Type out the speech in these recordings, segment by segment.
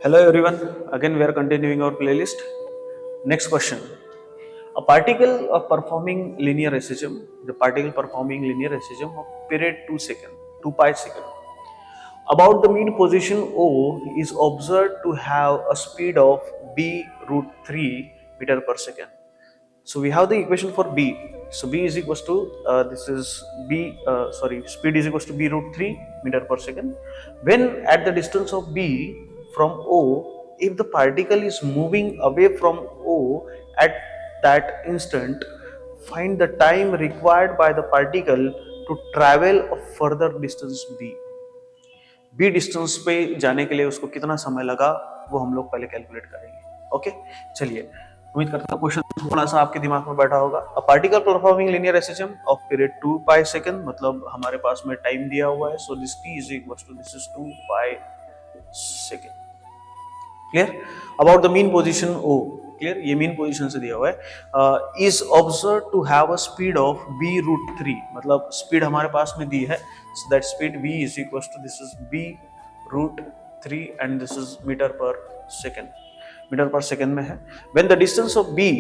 Hello everyone, again we are continuing our playlist. Next question. A particle of performing linear SHM, the particle performing linear SHM of period 2 second, 2 pi second. About the mean position O is observed to have a speed of b root 3 meter per second. So we have the equation for b. So b is equals to speed is equals to b root 3 meter per second. When at the distance of b from O, if the particle is moving away from O at that instant, find the time required by the particle to travel a further distance b. b distance पे जाने के लिए उसको कितना समय लगा वो हम लोग पहले कैलकुलेट करेंगे. ओके, चलिए, उम्मीद करता हूँ क्वेश्चन थोड़ा सा आपके दिमाग में बैठा होगा. A particle performing linear SHM of period 2 pi second, मतलब हमारे पास में टाइम दिया हुआ है. So this t is equals to this is 2 pi second. Clear? About the mean position O, clear, ये मीन पोजीशन से दिया हुआ है. Is observe to have a speed of b root 3, मतलब स्पीड हमारे पास में दी है. So that speed v is equals to this is b root 3 and this is meter per second. Metre per second में है. When the distance of b,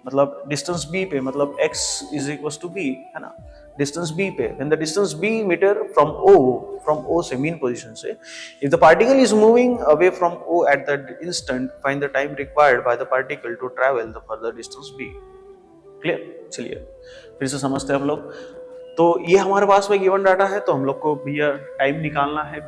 मतलब distance b पे, मतलब x is equals to b है ना, distance b पे, when the distance b metre from O से mean position से, if the particle is moving away from O at that instant, find the time required by the particle to travel the further distance b. Clear? चलिए फिर से समझते हैं हम लोग. तो ये हमारे पास में गिवन डाटा है, तो हम लोग को भी टाइम निकालना है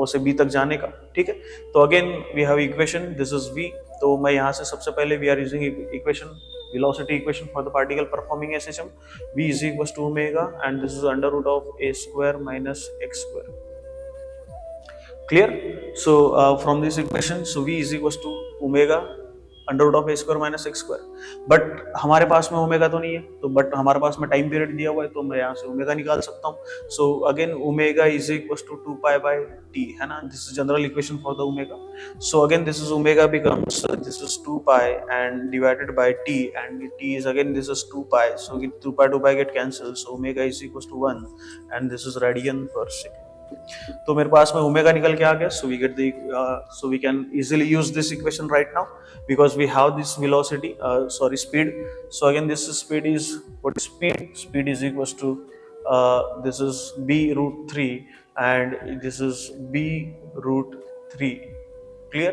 O से B तक जाने का. ठीक है, तो again we have equation, this is v. तो मैं यहाँ से सबसे पहले we are using equation, velocity equation for the particle performing SHM. v is equals to omega and this is under root of a square minus x square. Clear? So from this equation, so v is equals to omega under root of a square minus x square. But हमारे पास में omega तो नहीं है, तो but हमारे पास में टाइम पीरियड दिया हुआ है, तो मैं यहाँ से ओमेगा निकाल सकता हूँ. So again omega is equals to 2 pi by t, है ना. This is general equation for the omega. So again this is omega becomes this is 2 pi and divided by t, and t is again this is 2 pi. So 2 pi get cancel, so omega is equals to 1 and this is radian per second. तो मेरे पास में omega निकल के आ गया. So we get the so we can easily use this equation right now because we have this velocity, speed. So again this speed is, what is speed? Speed is equals to this is b root 3 and this is b root 3. clear?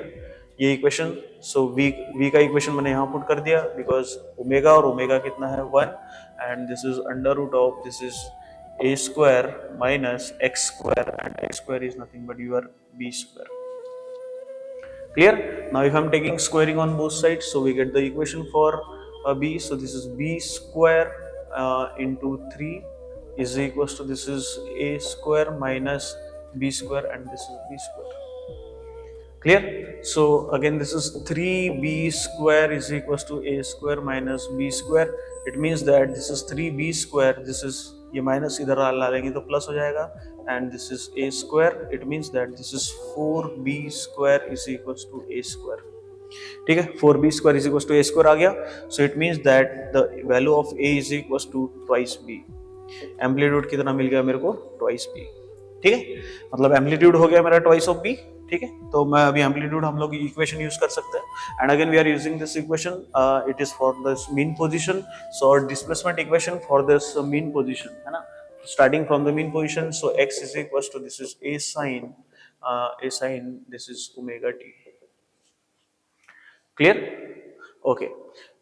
ये equation. So v का equation मैंने यहाँ put कर दिया, because omega और omega कितना है 1 and this is under root of this is a square minus x square, and x square is nothing but your b square. Clear? Now if I'm taking squaring on both sides, so we get the equation for b. So this is b square into 3 is equals to this is a square minus b square, and this is b square. Clear? So again this is 3b square is equals to a square minus b square. It means that this is 3b square, this is ये minus इधर ला लेंगे तो plus हो जाएगा, and this is a square. It means that this is 4b square is equals to a square. ठीक है, 4b square is equals to a square आ गया. So it means that the value of a is equals to twice b. Amplitude कितना मिल गया मेरे को? Twice b. ठीक है, मतलब एम्पलीट्यूड हो गया मेरा ट्वाइस ऑफ b. ठीक है, तो मैं अभी एम्पलीट्यूड हम लोग इक्वेशन यूज कर सकते हैं. And again we are using this equation, it is for this mean position. So displacement equation for this mean position, है ना, starting from the mean position. So x is equals to this is a sin this is omega t. Clear? Okay,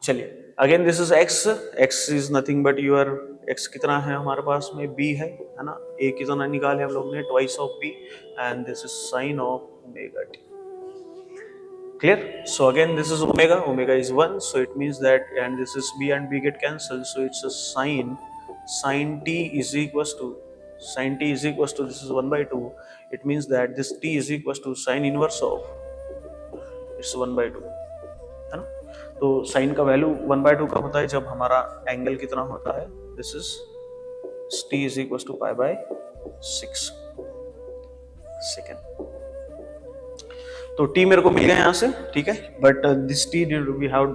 चलिए again this is x is nothing but your x कितना है हमारे पास में b है ना. a कितना निकाले हम लोग ने? twice of b, and this is sin of omega t. Clear? So again this is omega is 1, so it means that, and this is b and b get cancelled, so it's a sin t is equals to this is 1 by 2. It means that this t is equals to sin inverse of it's 1 by 2, है ना. तो sin का value 1 by 2 का होता है जब हमारा angle कितना होता है? This is t is equals to pi by 6 second. तो t मेरे को मिल गया यहाँ से. ठीक है, but this t we have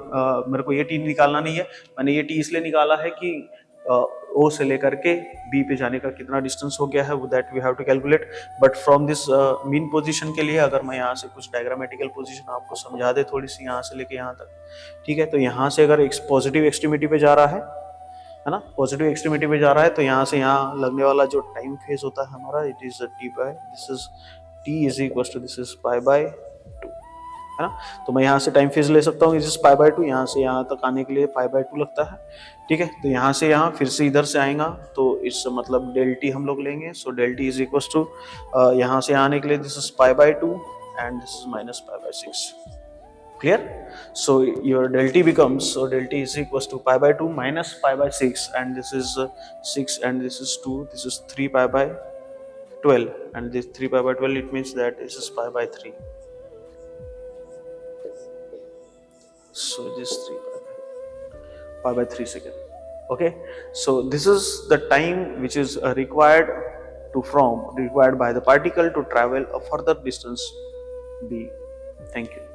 मेरे को ये t निकालना नहीं है. मैंने ये t इसलिए निकाला है कि O से लेकर के B पे जाने का कितना डिस्टेंस हो गया है, वो that we have to calculate. But from this mean position के लिए अगर मैं यहाँ से कुछ डायग्रामेटिकल पोजीशन आपको समझा दे थोड़ी सी, यहाँ से लेके यहाँ तक, ठीक है। तो यहाँ से अगर पॉजिटिव एक्सट्रीमिटी पे जा रहा है ना, पॉजिटिव एक्सट्रीमिटी पे जा रहा है, तो यहाँ से यहाँ लगने वाला जो टाइम फेज होता है हमारा, it is t by this is t is equal to this is pi by 2, है ना। तो मैं यहाँ से टाइम फेज ले सकता हूँ, इस पाई बाय 2, यहाँ से यहाँ तक आने के लिए पाई बाय 2 लगता है, ठीक है। तो यहाँ से यहाँ फिर से इधर से आएगा, तो इस मतलब डेल टी हम लोग लेंगे। So del T is equal to यहाँ से आने के लिए this is pi by 2 and this is minus pi by 6। Clear? So your del t becomes, so del t is equals to pi by 2 minus pi by 6, and this is 6 and this is 2, this is 3 pi by 12, and this 3 pi by 12, it means that this is pi by 3. So this 3 pi by 3 second. Okay, so this is the time which is required by the particle to travel a further distance b. Thank you.